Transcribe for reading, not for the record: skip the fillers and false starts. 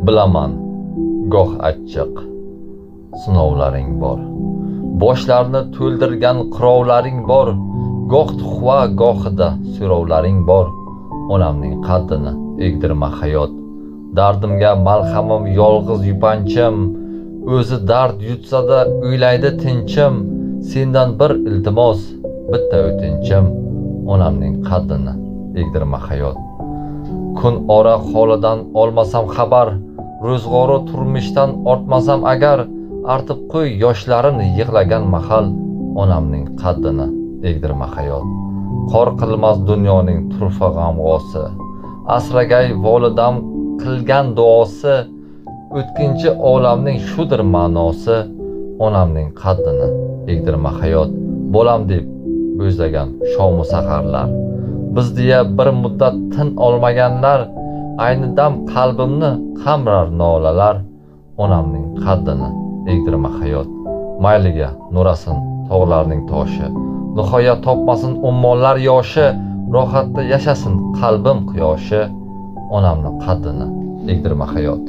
Bilaman, goh achchiq sinovlaring bor. Boshlarni to'ldirgan qirovlaring bor. Goh tuhva, gohida so'rovlaring bor. Onamning qaddini egdirma hayot. Dardimga malhamim yolg'iz yupanchim. O'zi dard yutsa-da o'ylaydi tinchim. Sendan bir iltimos, bitta o'tinchim. Onamning qaddini egdirma hayot. Kun ora holidan olmasam xabar, ro'zg'ori turmushdan ortmasam agar, artib qo'y yoshlarini yig'lagan mahal, onamning qaddini egdirma hayot. Qor qilmas dunyoning turfa g'amg'osi, asragay volidam qilgan duosi, o'tkinchi olamning shudir ma'nosi, onamning qaddini egdirma hayot. Bolam deb bo'zlagan shomu saharlar, biz deya bir muddat tin olmaganlar, ayni dam qalbimni qamrar nolalar, onamning qaddini egdirma hayot. Mayliga nurasin tog'larning toshi, nihoyat topmasin ummonlar yoshi, rohatda yashasin qalbim quyoshi, onamning qaddini egdirma hayot.